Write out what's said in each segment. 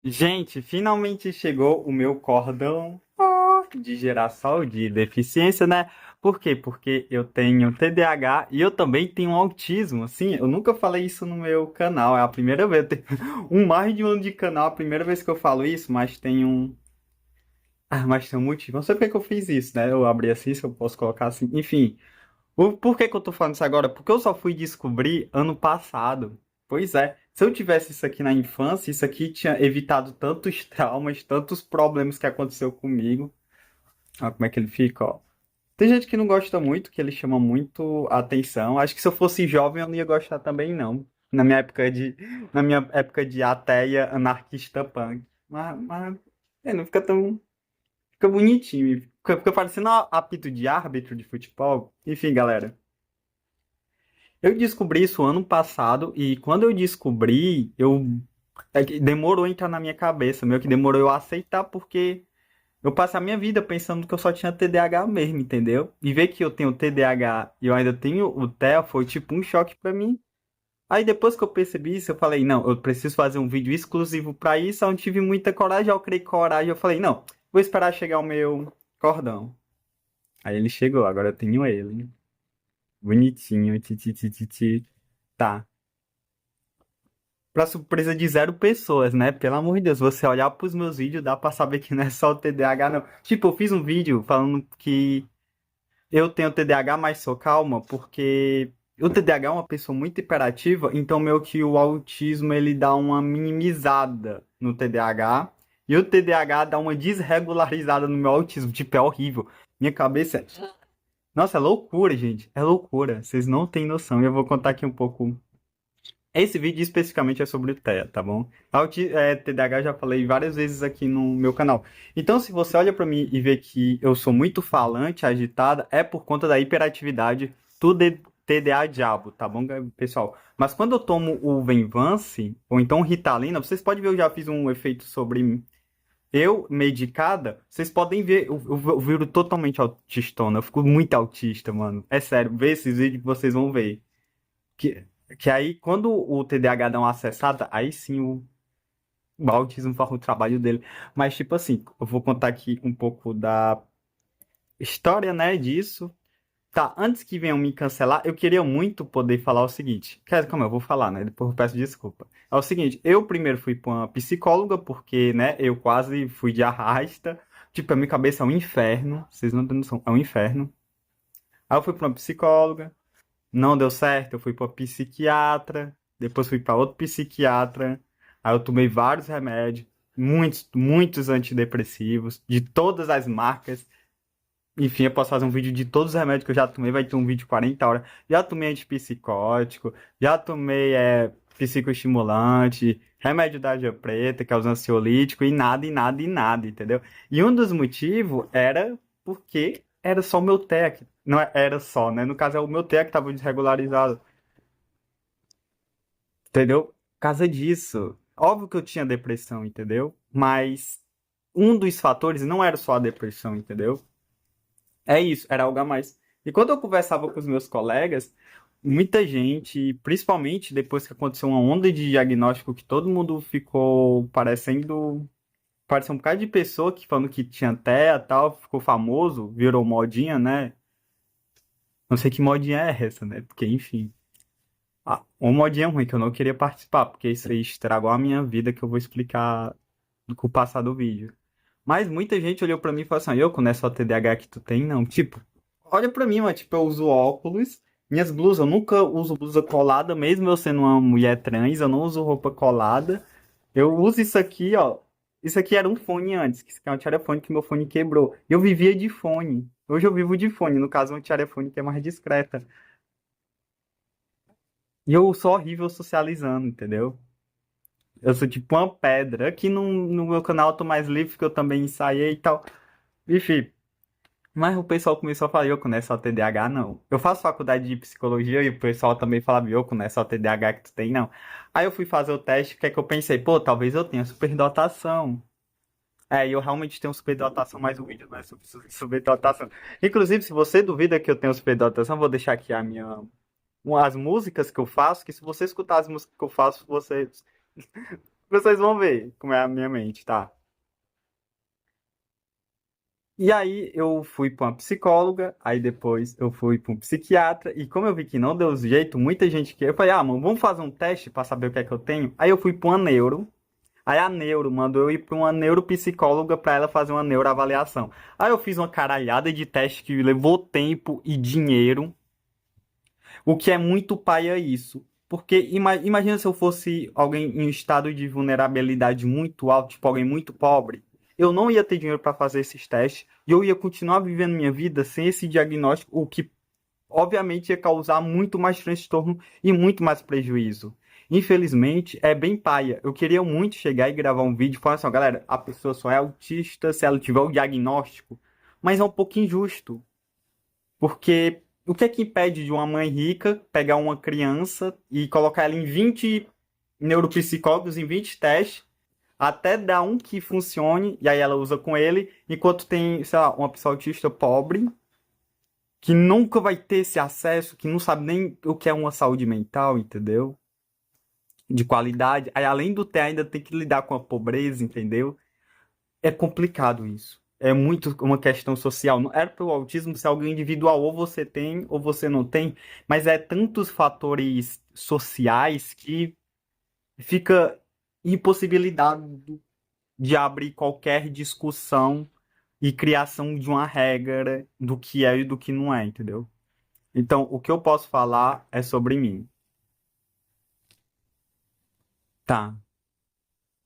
Gente, finalmente chegou o meu cordão de geração de deficiência, né? Por quê? Porque eu tenho TDAH e eu também tenho autismo. Sim, eu nunca falei isso no meu canal, é a primeira vez. Eu tenho mais de um ano de canal, é a primeira vez que eu falo isso, mas tem um. Mas tem um motivo. Não sei por que que eu fiz isso, né? Eu abri assim, se eu posso colocar assim. Enfim, por que que eu tô falando isso agora? Porque eu só fui descobrir ano passado. Pois é, se eu tivesse isso aqui na infância, isso aqui tinha evitado tantos traumas, tantos problemas que aconteceu comigo. Olha como é que ele fica, ó. Tem gente que não gosta muito, que ele chama muito a atenção. Acho que se eu fosse jovem eu não ia gostar também, não. Na minha época de ateia anarquista punk. Não fica tão. Fica bonitinho. Fica parecendo apito de árbitro de futebol. Enfim, galera. Eu descobri isso ano passado e quando eu descobri, demorou a entrar na minha cabeça, meio que demorou eu aceitar porque eu passei a minha vida pensando que eu só tinha TDAH mesmo, entendeu? E ver que eu tenho TDAH e eu ainda tenho o TEA foi tipo um choque pra mim. Aí depois que eu percebi isso, eu falei, não, eu preciso fazer um vídeo exclusivo pra isso, eu não tive muita coragem, eu criei coragem, eu falei, não, vou esperar chegar o meu cordão. Aí ele chegou, agora eu tenho ele. Bonitinho, titi. Tá. Pra surpresa de zero pessoas, né? Pelo amor de Deus, você olhar pros meus vídeos, dá pra saber que não é só o TDAH, não. Tipo, eu fiz um vídeo falando que eu tenho TDAH, mas sou calma, porque o TDAH é uma pessoa muito hiperativa, então meio que o autismo ele dá uma minimizada no TDAH, e o TDAH dá uma desregularizada no meu autismo. Tipo, é horrível. Minha cabeça é... Nossa, é loucura, gente. É loucura. Vocês não têm noção. E eu vou contar aqui um pouco. Esse vídeo especificamente é sobre o TEA, tá bom? TDAH já falei várias vezes aqui no meu canal. Então, se você olha pra mim e vê que eu sou muito falante, agitada, é por conta da hiperatividade do TDA diabo, tá bom, pessoal? Mas quando eu tomo o Venvance, ou então Ritalina, vocês podem ver, eu já fiz um efeito sobre eu medicada, vocês podem ver, eu viro totalmente autistona, eu fico muito autista, mano. É sério, vê esses vídeos que vocês vão ver. Que, que aí, quando o TDAH dá uma acessada, aí sim o autismo faz o trabalho dele. Mas, tipo assim, eu vou contar aqui um pouco da história, né, disso. Tá, antes que venham me cancelar, eu queria muito poder falar o seguinte. Como eu vou falar, né? Depois eu peço desculpa. É o seguinte, eu primeiro fui pra uma psicóloga, porque, né, eu quase fui de arrasta. Tipo, a minha cabeça é um inferno. Vocês não têm noção, é um inferno. Aí eu fui pra uma psicóloga. Não deu certo, eu fui para psiquiatra, depois fui para outro psiquiatra, aí eu tomei vários remédios, muitos antidepressivos, de todas as marcas. Enfim, eu posso fazer um vídeo de todos os remédios que eu já tomei, vai ter um vídeo de 40 horas. Já tomei antipsicótico, já tomei psicoestimulante, remédio da Anja Preta, que é os ansiolíticos, e nada, entendeu? E um dos motivos era porque era só o meu TEC. Não era só, né? No caso, é o meu TEC que estava desregularizado, entendeu? Por causa disso. Óbvio que eu tinha depressão, entendeu? Mas um dos fatores não era só a depressão, entendeu? É isso, era algo a mais. E quando eu conversava com os meus colegas, muita gente, principalmente depois que aconteceu uma onda de diagnóstico que todo mundo ficou parecendo. Pareceu um bocado de pessoa que falando que tinha TEA e tal, ficou famoso, virou modinha, né? Não sei que modinha é essa, né? Porque, enfim. Uma modinha ruim que eu não queria participar, porque isso aí estragou a minha vida, que eu vou explicar com o passar do vídeo. Mas muita gente olhou pra mim e falou assim: eu, não é só TDAH que tu tem, não. Tipo, olha pra mim, mas tipo, eu uso óculos, minhas blusas, eu nunca uso blusa colada, mesmo eu sendo uma mulher trans, eu não uso roupa colada. Eu uso isso aqui, ó. Isso aqui era um fone antes, que isso aqui é um telefone que meu fone quebrou. Eu vivia de fone. Hoje eu vivo de fone, no caso, um telefone que é mais discreta. E eu sou horrível socializando, entendeu? Eu sou tipo uma pedra. Aqui no meu canal eu tô mais livre, porque eu também ensaiei e tal. Enfim. Mas o pessoal começou a falar, Yoko, não é só TDAH, não. Eu faço faculdade de psicologia e o pessoal também falava, Yoko, não é só TDAH que tu tem, não. Aí eu fui fazer o teste, o que é que eu pensei? Pô, talvez eu tenha superdotação. É, e eu realmente tenho superdotação, mas o vídeo não é sobre superdotação. Inclusive, se você duvida que eu tenho superdotação, vou deixar aqui as músicas que eu faço, que se você escutar as músicas que eu faço, você Vocês vão ver como é a minha mente, tá? E aí eu fui para uma psicóloga, aí depois eu fui para um psiquiatra, e como eu vi que não deu jeito, muita gente que eu falei, ah, mano, vamos fazer um teste para saber o que é que eu tenho. Aí eu fui para uma neuro, aí a neuro mandou eu ir para uma neuropsicóloga para ela fazer uma neuroavaliação. Aí eu fiz uma caralhada de teste que levou tempo e dinheiro, o que é muito paia isso. Porque imagina se eu fosse alguém em um estado de vulnerabilidade muito alto, tipo alguém muito pobre. Eu não ia ter dinheiro para fazer esses testes e eu ia continuar vivendo minha vida sem esse diagnóstico, o que obviamente ia causar muito mais transtorno e muito mais prejuízo. Infelizmente, é bem paia. Eu queria muito chegar e gravar um vídeo falando assim, ó, galera, a pessoa só é autista se ela tiver o diagnóstico. Mas é um pouco injusto. Porque o que é que impede de uma mãe rica pegar uma criança e colocar ela em 20 neuropsicólogos, em 20 testes, até dar um que funcione, e aí ela usa com ele, enquanto tem, sei lá, uma pessoa autista pobre, que nunca vai ter esse acesso, que não sabe nem o que é uma saúde mental, entendeu? De qualidade. Aí, além do ter, ainda tem que lidar com a pobreza, entendeu? É complicado isso. É muito uma questão social. Não era para o autismo ser algo individual, ou você tem ou você não tem, mas é tantos fatores sociais que fica impossibilidade de abrir qualquer discussão e criação de uma regra do que é e do que não é, entendeu? Então, o que eu posso falar é sobre mim. Tá.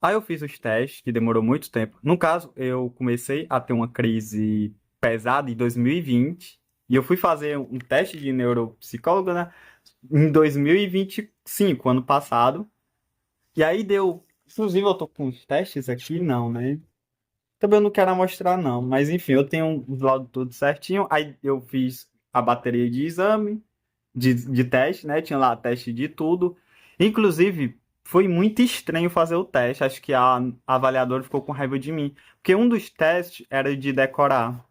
Aí eu fiz os testes, que demorou muito tempo. No caso, eu comecei a ter uma crise pesada em 2020, e eu fui fazer um teste de neuropsicólogo, né, em 2025, ano passado. E aí deu. Inclusive, eu tô com os testes aqui, não, né? Também eu não quero mostrar, não. Mas enfim, eu tenho os laudos tudo certinho. Aí eu fiz a bateria de exame, de teste, né? Tinha lá teste de tudo. Inclusive, foi muito estranho fazer o teste. Acho que a avaliadora ficou com raiva de mim. Porque um dos testes era de decorar.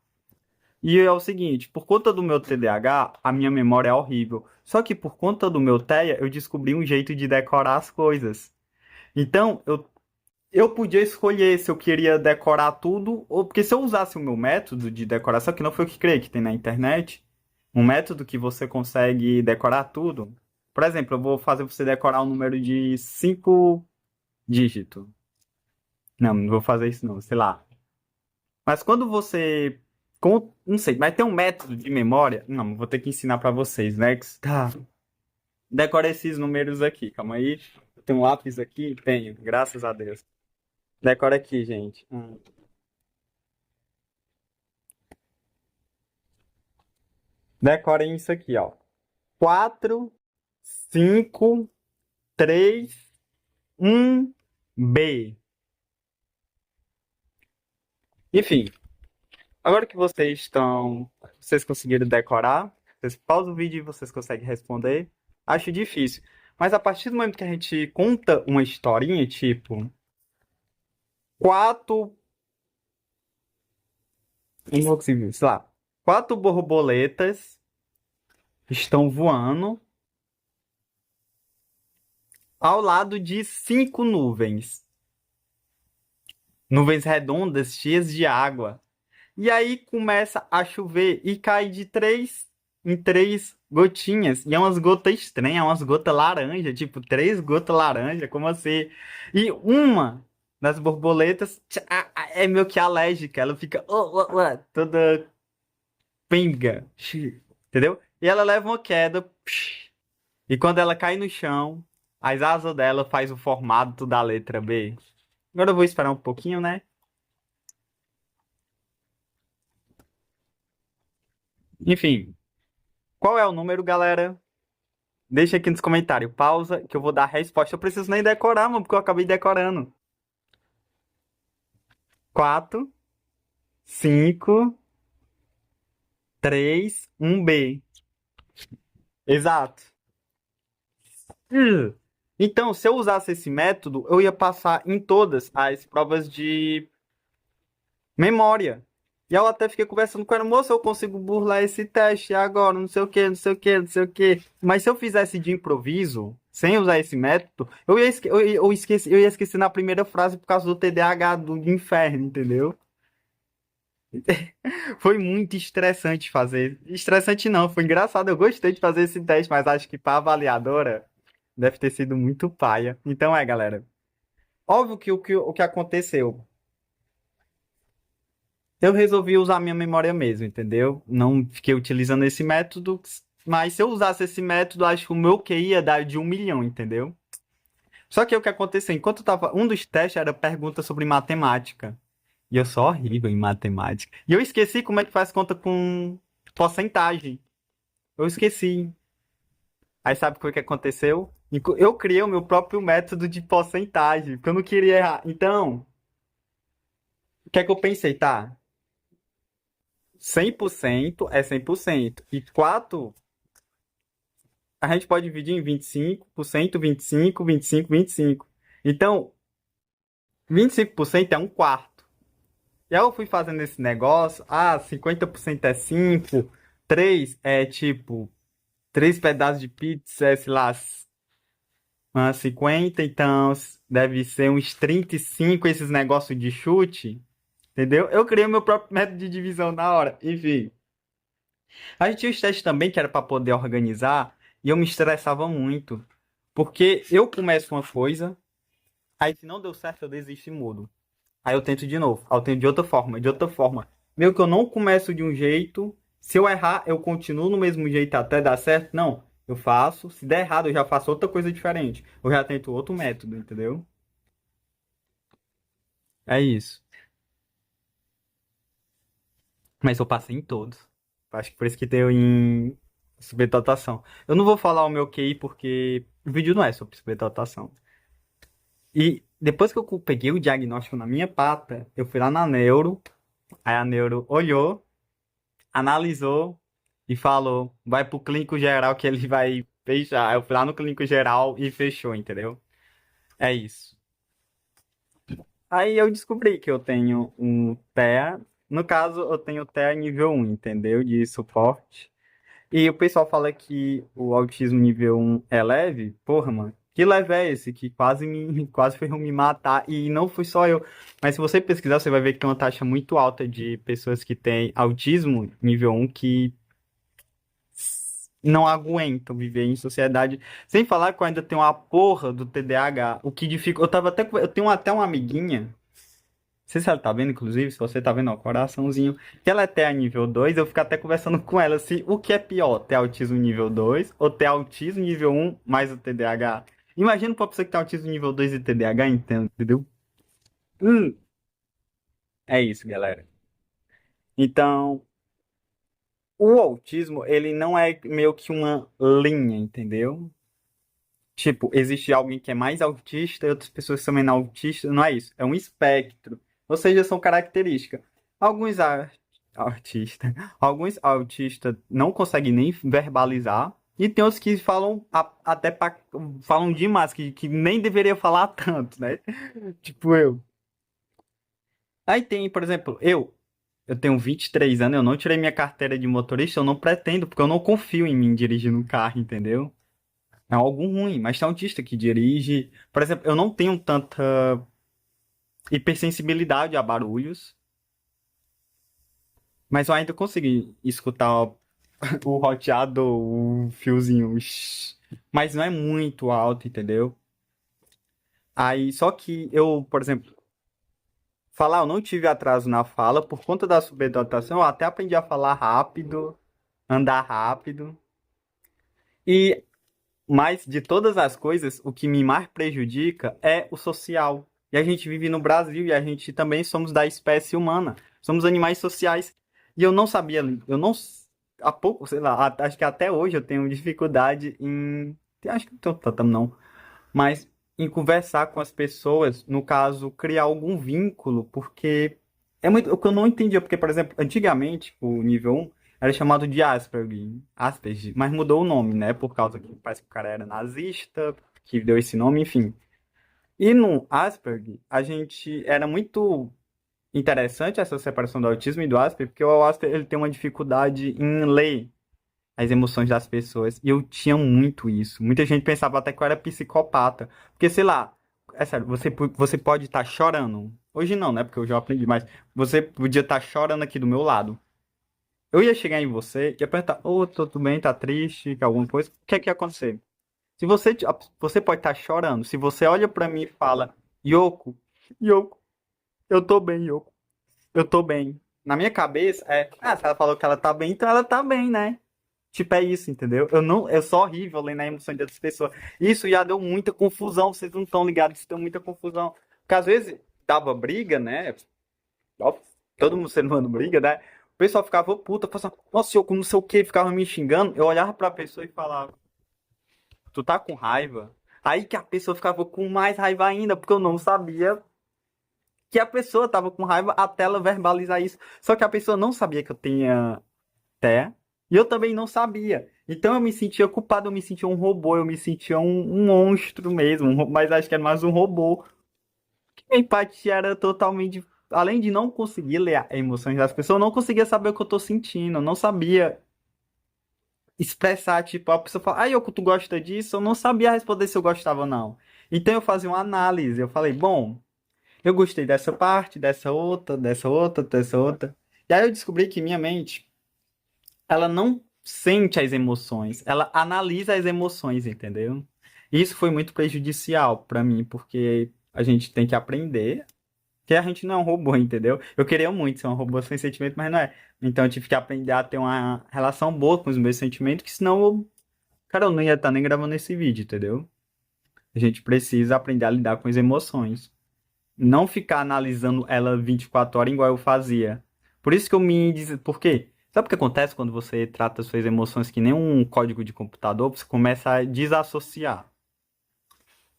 E é o seguinte, por conta do meu TDAH, a minha memória é horrível. Só que por conta do meu TEA, eu descobri um jeito de decorar as coisas. Então, eu podia escolher se eu queria decorar tudo, ou porque se eu usasse o meu método de decoração, que não foi o que criei, que tem na internet, um método que você consegue decorar tudo. Por exemplo, eu vou fazer você decorar um número de 5 dígitos. Não, não vou fazer isso não, sei lá. Mas quando você. Não sei, mas tem um método de memória. Não, vou ter que ensinar pra vocês, né? Tá. Decora esses números aqui, calma aí. Eu tenho um lápis aqui? Tenho, graças a Deus. Decora aqui, gente. Decorem isso aqui, ó. 4, 5, 3, 1, B. Enfim, agora que vocês estão. Vocês conseguiram decorar, vocês pausam o vídeo e vocês conseguem responder. Acho difícil. Mas a partir do momento que a gente conta uma historinha, tipo, quatro. Não vou conseguir, sei lá. Quatro borboletas estão voando ao lado de 5 nuvens. Nuvens redondas, cheias de água. E aí começa a chover e cai de 3 em 3 gotinhas. E é umas gotas estranhas, umas gotas laranja, tipo 3 gotas laranja, como assim? E uma das borboletas é meio que alérgica, ela fica toda pinga, entendeu? E ela leva uma queda, e quando ela cai no chão, as asas dela faz o formato da letra B. Agora eu vou esperar um pouquinho, né? Enfim, qual é o número, galera? Deixa aqui nos comentários. Pausa que eu vou dar a resposta. Eu preciso nem decorar, mano, porque eu acabei decorando. 4, 5, 3, 1 B. Exato. Hum. Então, se eu usasse esse método, eu ia passar em todas as provas de memória. E eu até fiquei conversando com ela, moça, eu consigo burlar esse teste agora, não sei o que, não sei o que, não sei o que. Mas se eu fizesse de improviso, sem usar esse método, eu ia esquecer na primeira frase por causa do TDAH do inferno, entendeu? Foi muito estressante fazer. Estressante não, foi engraçado. Eu gostei de fazer esse teste, mas acho que para avaliadora deve ter sido muito paia. Então galera. Óbvio que o que aconteceu. Eu resolvi usar minha memória mesmo, entendeu? Não fiquei utilizando esse método, mas se eu usasse esse método, acho que o meu QI ia dar de 1 milhão, entendeu? Só que o que aconteceu? Enquanto eu tava. Um dos testes era pergunta sobre matemática. E eu sou horrível em matemática. E eu esqueci como é que faz conta com porcentagem. Eu esqueci. Aí sabe o que aconteceu? Eu criei o meu próprio método de porcentagem, porque eu não queria errar. Então, o que é que eu pensei, tá? 100% é 100%. E 4 a gente pode dividir em 25%, 25, 25, 25. Então, 25% é um quarto. E aí eu fui fazendo esse negócio. 50% é 5. 3 é tipo 3 pedaços de pizza, sei lá, 50. Então deve ser uns 35 esses negócios de chute. Entendeu? Eu criei meu próprio método de divisão na hora. Enfim. A gente tinha os testes também que era para poder organizar. E eu me estressava muito. Porque eu começo uma coisa. Aí se não deu certo, eu desisto e mudo. Aí eu tento de novo. Aí eu tento de outra forma, de outra forma. Meio que eu não começo de um jeito. Se eu errar, eu continuo no mesmo jeito até dar certo. Não, eu faço. Se der errado, eu já faço outra coisa diferente. Eu já tento outro método, entendeu? É isso. Mas eu passei em todos. Acho que por isso que deu em superdotação. Eu não vou falar o meu QI porque o vídeo não é sobre superdotação. E depois que eu peguei o diagnóstico na minha pata, eu fui lá na neuro. Aí a neuro olhou, analisou e falou: vai pro clínico geral que ele vai fechar. Eu fui lá no clínico geral e fechou, entendeu? É isso. Aí eu descobri que eu tenho um TEA. No caso, eu tenho TEA nível 1, entendeu? De suporte. E o pessoal fala que o autismo nível 1 é leve. Porra, mano. Que leve é esse? Que quase foi me matar. E não fui só eu. Mas se você pesquisar, você vai ver que tem uma taxa muito alta de pessoas que têm autismo nível 1 que não aguentam viver em sociedade. Sem falar que eu ainda tenho a porra do TDAH. O que dificulta. Eu tenho até uma amiguinha. Não sei se ela tá vendo, inclusive, se você tá vendo, ó, coraçãozinho. Que ela é TEA nível 2, eu fico até conversando com ela se o que é pior, ter autismo nível 2 ou ter autismo nível 1 mais o TDAH. Imagina pra pessoa que tem autismo nível 2 e TDAH, entendeu? Hum, é isso, galera. Então, o autismo, ele não é meio que uma linha, entendeu? Tipo, existe alguém que é mais autista e outras pessoas que são menos autistas. Não é isso. É um espectro. Ou seja, são características. Alguns artistas, alguns autistas não conseguem nem verbalizar. E tem outros que falam até falam demais, que nem deveria falar tanto, né? Tipo eu. Aí tem, por exemplo, eu tenho 23 anos, eu não tirei minha carteira de motorista, eu não pretendo, porque eu não confio em mim dirigindo um carro, entendeu? É algo ruim, mas tem autista que dirige. Por exemplo, eu não tenho tanta hipersensibilidade a barulhos, mas eu ainda consegui escutar o roteado, o fiozinho. Mas não é muito alto, entendeu? Aí, só que eu, por exemplo, falar, eu não tive atraso na fala por conta da superdotação, eu até aprendi a falar rápido, andar rápido. E Mas de todas as coisas, o que me mais prejudica é o social. E a gente vive no Brasil e a gente também somos da espécie humana. Somos animais sociais. E eu não sabia, eu não, há pouco, sei lá, acho que até hoje eu tenho dificuldade em, acho que não tô tratando não, mas em conversar com as pessoas, no caso, criar algum vínculo, porque é muito, o que eu não entendia, porque, por exemplo, antigamente, o nível 1 era chamado de Asperger, mas mudou o nome, né, por causa que parece que o cara era nazista, que deu esse nome, enfim. E no Asperger, a gente era muito interessante essa separação do autismo e do Asperger, porque o Asperger ele tem uma dificuldade em ler. as emoções das pessoas. E eu tinha muito isso. Muita gente pensava até que eu era psicopata. Porque, sei lá, é sério, você pode estar chorando. Hoje não, né? Porque eu já aprendi, mas você podia estar chorando aqui do meu lado. Eu ia chegar em você e ia perguntar, ô, tudo bem, tá triste, que alguma coisa? O que é que ia acontecer? Se você, você pode estar chorando. Se você olha pra mim e fala, Yoko, Yoko, eu tô bem, Yoko, eu tô bem. Na minha cabeça se ela falou que ela tá bem, então ela tá bem, né? Tipo, é isso, entendeu? Eu sou horrível lendo a emoção de outras pessoas. Isso já deu muita confusão, vocês não estão ligados, isso deu muita confusão. Porque às vezes dava briga, né? Ó, todo mundo ser humano briga, né? O pessoal ficava puta, falava, nossa, eu não sei o que, ficava me xingando. Eu olhava pra pessoa e falava, tu tá com raiva? Aí que a pessoa ficava com mais raiva ainda, porque eu não sabia que a pessoa tava com raiva até ela verbalizar isso. Só que a pessoa não sabia que eu tinha até. E eu também não sabia. Então eu me sentia culpado, eu me sentia um robô, eu me sentia um monstro mesmo, mas acho que era mais um robô. A empatia era totalmente. Além de não conseguir ler as emoções das pessoas, eu não conseguia saber o que eu tô sentindo, eu não sabia expressar, tipo, a pessoa fala, Yoko, tu gosta disso? Eu não sabia responder se eu gostava ou não. Então eu fazia uma análise, eu falei, bom, eu gostei dessa parte, dessa outra, dessa outra, dessa outra. E aí eu descobri que minha mente ela não sente as emoções, ela analisa as emoções, entendeu? Isso foi muito prejudicial pra mim, porque a gente tem que aprender que a gente não é um robô, entendeu? Eu queria muito ser um robô sem sentimento, mas não é. Então eu tive que aprender a ter uma relação boa com os meus sentimentos, que senão cara, eu não ia estar nem gravando esse vídeo, entendeu? A gente precisa aprender a lidar com as emoções. Não ficar analisando ela 24 horas igual eu fazia. Por isso que eu me diz, por quê? Sabe o que acontece quando você trata suas emoções que nem um código de computador? Você começa a desassociar.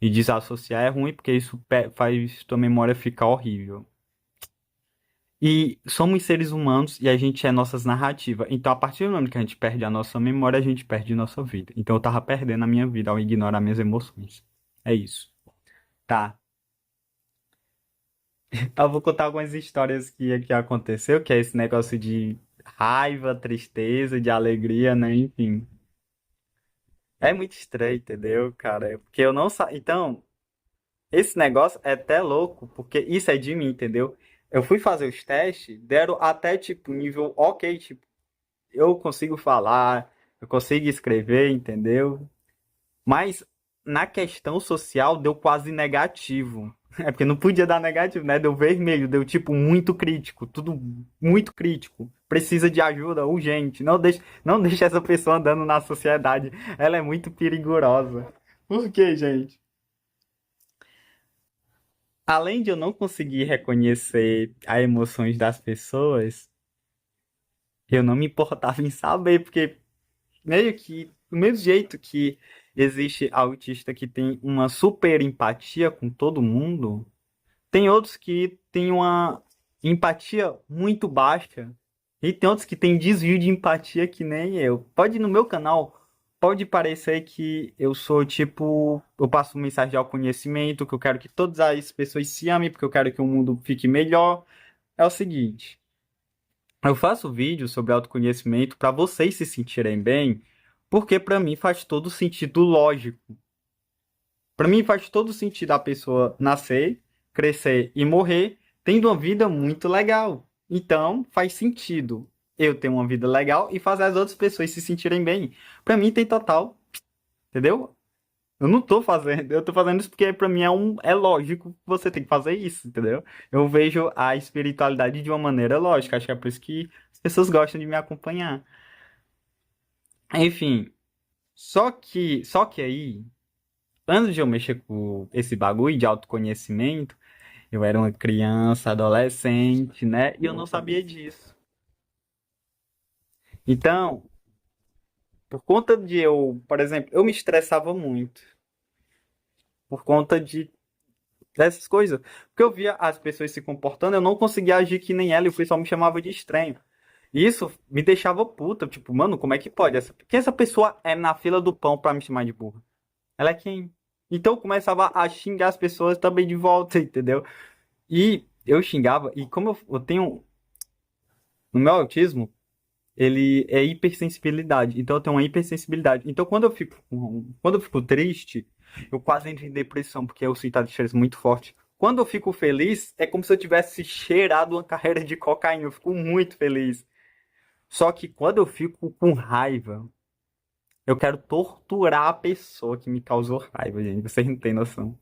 E desassociar é ruim porque isso faz tua memória ficar horrível. E somos seres humanos e a gente é nossas narrativas. Então, a partir do momento que a gente perde a nossa memória, a gente perde nossa vida. Então, eu tava perdendo a minha vida ao ignorar minhas emoções. É isso. Tá. Eu vou contar algumas histórias que aconteceu, que é esse negócio de raiva, tristeza, de alegria, né? Enfim. É muito estranho, entendeu, cara? Porque eu não sa... Então, esse negócio é até louco, porque isso é de mim, entendeu? Eu fui fazer os testes, deram até, tipo, nível ok, tipo, eu consigo falar, eu consigo escrever, entendeu? Mas na questão social deu quase negativo. É porque não podia dar negativo, né? Deu vermelho, deu tipo muito crítico, tudo muito crítico. Precisa de ajuda urgente. Não deixe essa pessoa andando na sociedade. Ela é muito perigosa. Por quê, gente? Além de eu não conseguir reconhecer as emoções das pessoas, eu não me importava em saber, porque meio que do mesmo jeito que existe autista que tem uma super empatia com todo mundo, tem outros que têm uma empatia muito baixa. E tem outros que têm desvio de empatia que nem eu. Pode no meu canal, pode parecer que eu sou tipo, eu passo mensagem de autoconhecimento, que eu quero que todas as pessoas se amem, porque eu quero que o mundo fique melhor. É o seguinte, eu faço vídeo sobre autoconhecimento para vocês se sentirem bem, porque para mim faz todo sentido lógico. Para mim faz todo sentido a pessoa nascer, crescer e morrer tendo uma vida muito legal. Então faz sentido eu ter uma vida legal e fazer as outras pessoas se sentirem bem. Para mim tem total, entendeu? Eu não tô fazendo, eu tô fazendo isso porque para mim é lógico que você tem que fazer isso, entendeu? Eu vejo a espiritualidade de uma maneira lógica, acho que é por isso que as pessoas gostam de me acompanhar. Enfim, só que aí, antes de eu mexer com esse bagulho de autoconhecimento, eu era uma criança, adolescente, né? E eu não sabia disso. Então, por conta de eu, por exemplo, eu me estressava muito por conta de dessas coisas. Porque eu via as pessoas se comportando, eu não conseguia agir que nem ela e o pessoal me chamava de estranho. E isso me deixava puta, tipo, mano, como é que pode? Quem essa pessoa é na fila do pão pra me chamar de burra? Ela é quem? Então eu começava a xingar as pessoas também de volta, entendeu? E eu xingava, e como eu tenho. No meu autismo, ele é hipersensibilidade. Então eu tenho uma hipersensibilidade. Então quando eu fico triste, eu quase entro em depressão, porque eu sinto a diferença muito forte. Quando eu fico feliz, é como se eu tivesse cheirado uma carreira de cocaína. Eu fico muito feliz. Só que quando eu fico com raiva, eu quero torturar a pessoa que me causou raiva, gente. Vocês não têm noção.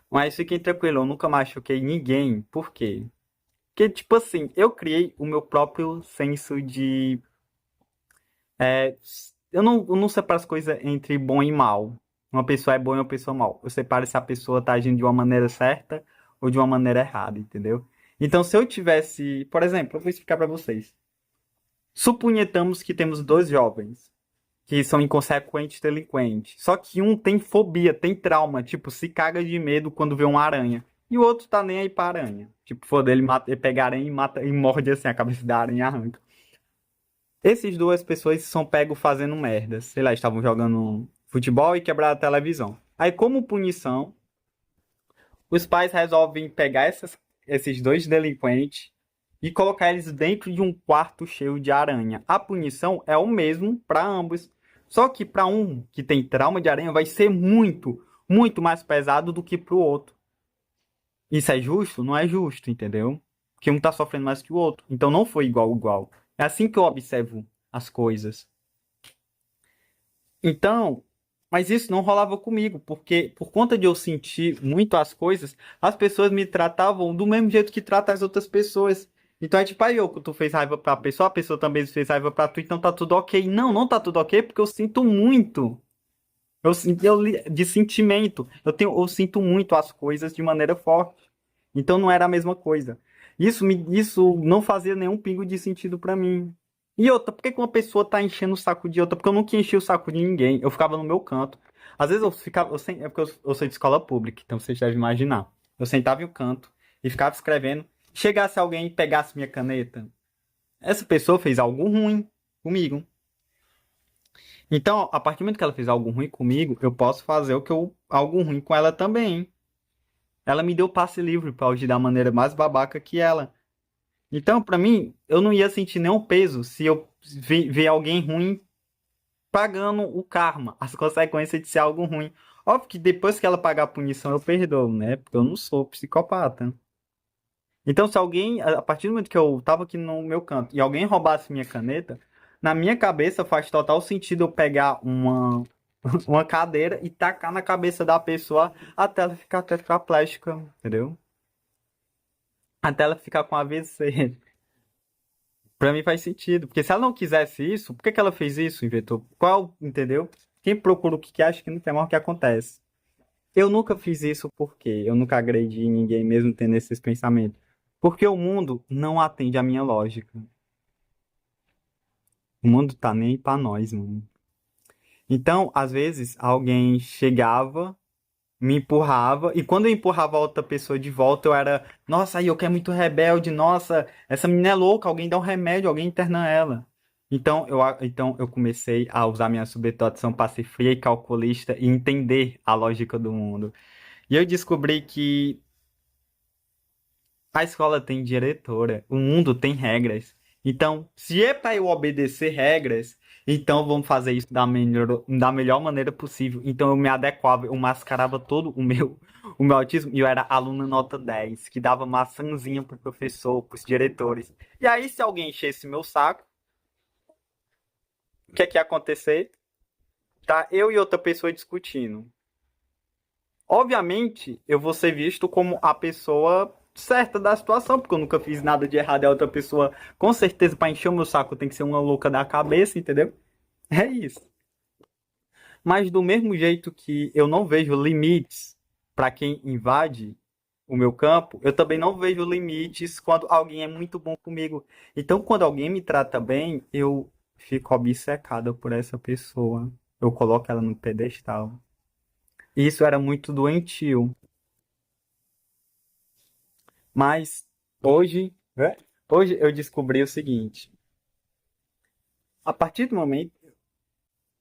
Mas fiquem tranquilos, eu nunca machuquei ninguém. Por quê? Porque, tipo assim, eu criei o meu próprio senso de. é, eu não separo as coisas entre bom e mal. Uma pessoa é boa e uma pessoa é mal. Eu separo se a pessoa tá agindo de uma maneira certa ou de uma maneira errada, entendeu? Então, se eu tivesse. Por exemplo, eu vou explicar pra vocês. Suponhamos que temos dois jovens que são inconsequentes delinquentes. Só que um tem fobia, tem trauma, tipo, se caga de medo quando vê uma aranha. E o outro tá nem aí pra aranha. Tipo, foda ele pega a aranha e mata e morde assim a cabeça da aranha e arranca. Essas duas pessoas são pegos fazendo merda. Sei lá, estavam jogando futebol e quebraram a televisão. Aí, como punição, os pais resolvem pegar esses dois delinquentes e colocar eles dentro de um quarto cheio de aranha. A punição é o mesmo para ambos. Só que para um que tem trauma de aranha vai ser muito, muito mais pesado do que para o outro. Isso é justo? Não é justo, entendeu? Porque um tá sofrendo mais que o outro. Então não foi igual igual. É assim que eu observo as coisas. Então, mas isso não rolava comigo, porque por conta de eu sentir muito as coisas, as pessoas me tratavam do mesmo jeito que trata as outras pessoas. Então é tipo, aí, eu, tu fez raiva pra pessoa, a pessoa também fez raiva pra tu, então tá tudo ok. Não, não tá tudo ok, porque eu sinto muito. De sentimento. Eu sinto muito as coisas de maneira forte. Então não era a mesma coisa. Isso não fazia nenhum pingo de sentido pra mim. E outra, por que que uma pessoa tá enchendo o saco de outra? Porque eu nunca enchi o saco de ninguém. Eu ficava no meu canto. Às vezes eu ficava. É porque eu sou de escola pública, então vocês devem imaginar. Eu sentava em um canto e ficava escrevendo. Chegasse alguém e pegasse minha caneta. Essa pessoa fez algo ruim comigo. Então, a partir do momento que ela fez algo ruim comigo, eu posso fazer algo ruim com ela também. Ela me deu passe livre para agir da maneira mais babaca que ela. Então, pra mim, eu não ia sentir nenhum peso se eu ver alguém ruim pagando o karma, as consequências de ser algo ruim. Óbvio que depois que ela pagar a punição, eu perdoo, né? Porque eu não sou psicopata. Então, se alguém, a partir do momento que eu tava aqui no meu canto e alguém roubasse minha caneta, na minha cabeça faz total sentido eu pegar uma cadeira e tacar na cabeça da pessoa até ela ficar tetraplégica, entendeu? Até ela ficar com AVC. Pra mim faz sentido. Porque se ela não quisesse isso, por que que ela fez isso, inventou? Qual, entendeu? Quem procura o que quer, acha que não tem mais o que acontece. Eu nunca fiz isso porque eu nunca agredi ninguém mesmo tendo esses pensamentos. Porque o mundo não atende à minha lógica. O mundo tá nem aí pra nós, mano. Então, às vezes, alguém chegava, me empurrava, e quando eu empurrava a outra pessoa de volta, eu era, nossa, aí eu que é muito rebelde, nossa, essa menina é louca, alguém dá um remédio, alguém interna ela. Então eu comecei a usar minha subdotação para ser fria e calculista e entender a lógica do mundo. E eu descobri que a escola tem diretora, o mundo tem regras. Então, se é para eu obedecer regras, então vamos fazer isso da melhor maneira possível. Então eu me adequava, eu mascarava todo o meu autismo e eu era aluna nota 10 que dava maçãzinha pro professor, pros diretores. E aí, se alguém enchesse meu saco, o que é que ia acontecer? Tá eu e outra pessoa discutindo. Obviamente, eu vou ser visto como a pessoa certa da situação, porque eu nunca fiz nada de errado. E a outra pessoa, com certeza, para encher o meu saco, tem que ser uma louca da cabeça, entendeu? É isso. Mas do mesmo jeito que eu não vejo limites para quem invade o meu campo, eu também não vejo limites quando alguém é muito bom comigo. Então, quando alguém me trata bem, eu fico obcecado por essa pessoa. Eu coloco ela no pedestal. Isso era muito doentio. Mas hoje, hoje eu descobri o seguinte: a partir do momento,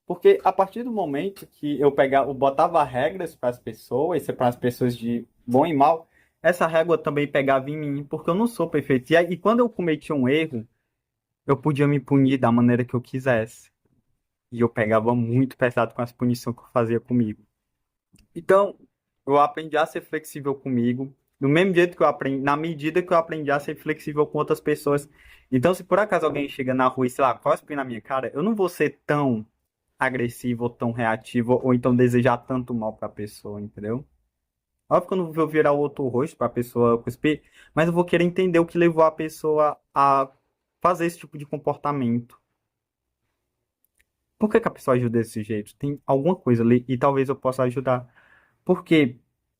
porque a partir do momento que eu botava regras para as pessoas, para as pessoas de bom e mal, essa régua também pegava em mim, porque eu não sou perfeito. E quando eu cometi um erro, eu podia me punir da maneira que eu quisesse. E eu pegava muito pesado com as punições que eu fazia comigo. Então, eu aprendi a ser flexível comigo, do mesmo jeito que eu aprendi, na medida que eu aprendi a ser flexível com outras pessoas. Então, se por acaso alguém chega na rua e, sei lá, cospe na minha cara, eu não vou ser tão agressivo ou tão reativo, ou então desejar tanto mal pra pessoa, entendeu? Óbvio que eu não vou virar o outro rosto pra pessoa cuspir, mas eu vou querer entender o que levou a pessoa a fazer esse tipo de comportamento. Por que que a pessoa agiu desse jeito? Tem alguma coisa ali e talvez eu possa ajudar. Por quê?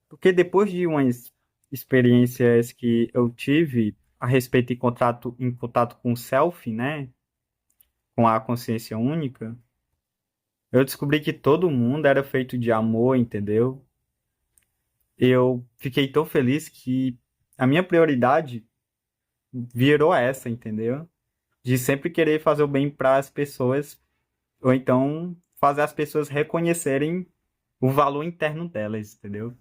Porque depois de umas experiências que eu tive a respeito em contato com o self, né? Com a consciência única, eu descobri que todo mundo era feito de amor, entendeu? Eu fiquei tão feliz que a minha prioridade virou essa, entendeu? De sempre querer fazer o bem para as pessoas, ou então fazer as pessoas reconhecerem o valor interno delas, entendeu?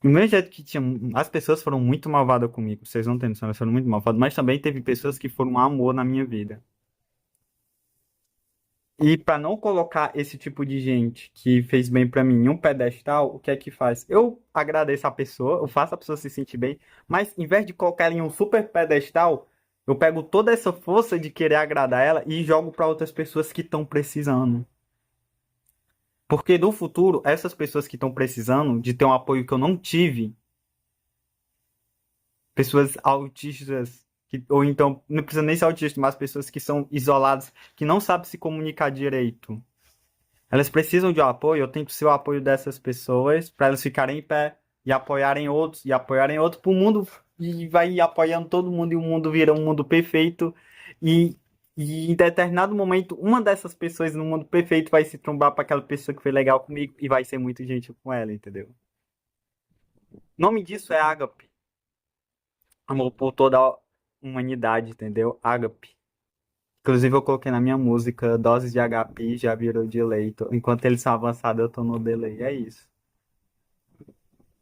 Do mesmo jeito que tinha. As pessoas foram muito malvadas comigo, vocês não têm noção, elas foram muito malvadas, mas também teve pessoas que foram um amor na minha vida. E para não colocar esse tipo de gente que fez bem para mim em um pedestal, o que é que faz? Eu agradeço a pessoa, eu faço a pessoa se sentir bem, mas em vez de colocar ela em um super pedestal, eu pego toda essa força de querer agradar ela e jogo para outras pessoas que estão precisando. Porque no futuro, essas pessoas que estão precisando de ter um apoio que eu não tive, pessoas autistas, ou então, não precisa nem ser autista, mas pessoas que são isoladas, que não sabem se comunicar direito. Elas precisam de um apoio, eu tento ser o apoio dessas pessoas para elas ficarem em pé e apoiarem outros para o mundo e vai apoiando todo mundo e o mundo vira um mundo perfeito e, e em determinado momento uma dessas pessoas no mundo perfeito vai se trombar para aquela pessoa que foi legal comigo e vai ser muito gentil com ela, entendeu? O nome disso é ágape, amor por toda a humanidade, entendeu? Ágape. Inclusive eu coloquei na minha música doses de HP já virou de leito. Enquanto eles são avançados, eu tô no delay. É isso.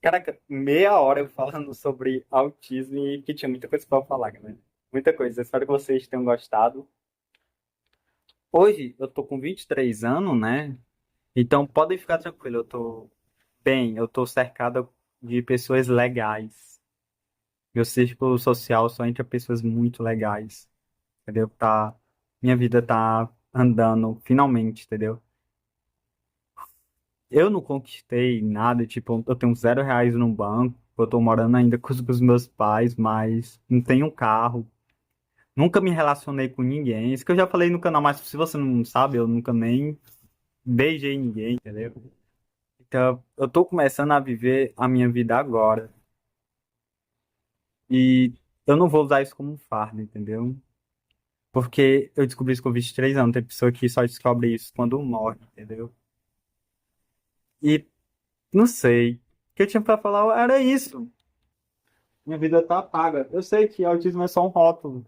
Caraca, meia hora eu falando sobre autismo e que tinha muita coisa pra falar, galera. Muita coisa. Espero que vocês tenham gostado. Hoje eu tô com 23 anos, né? Então podem ficar tranquilo, eu tô bem, eu tô cercado de pessoas legais. Meu círculo social só entra pessoas muito legais, entendeu? Minha vida tá andando finalmente, entendeu? Eu não conquistei nada, tipo, eu tenho R$ 0 no banco, eu tô morando ainda com os meus pais, mas não tenho um carro. Nunca me relacionei com ninguém. Isso que eu já falei no canal, mas se você não sabe, eu nunca nem beijei ninguém, entendeu? Então, eu tô começando a viver a minha vida agora. E eu não vou usar isso como um fardo, entendeu? Porque eu descobri isso com 23 anos. Tem pessoa que só descobre isso quando morre, entendeu? E não sei. O que eu tinha pra falar era isso. Minha vida tá paga. Eu sei que autismo é só um rótulo,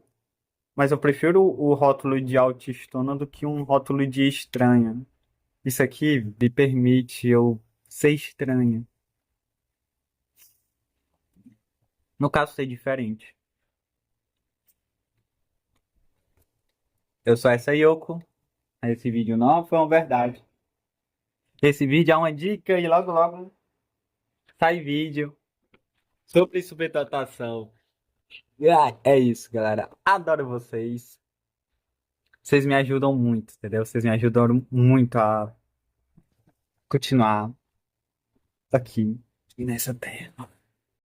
mas eu prefiro o rótulo de autistona do que um rótulo de estranha. Isso aqui me permite eu ser estranha. No caso, ser diferente. Eu sou essa Yoko. Esse vídeo não foi uma verdade. Esse vídeo é uma dica e logo logo sai vídeo sobre superdatação. É isso, galera. Adoro vocês. Vocês me ajudam muito, entendeu? Vocês me ajudam muito a continuar aqui nessa terra.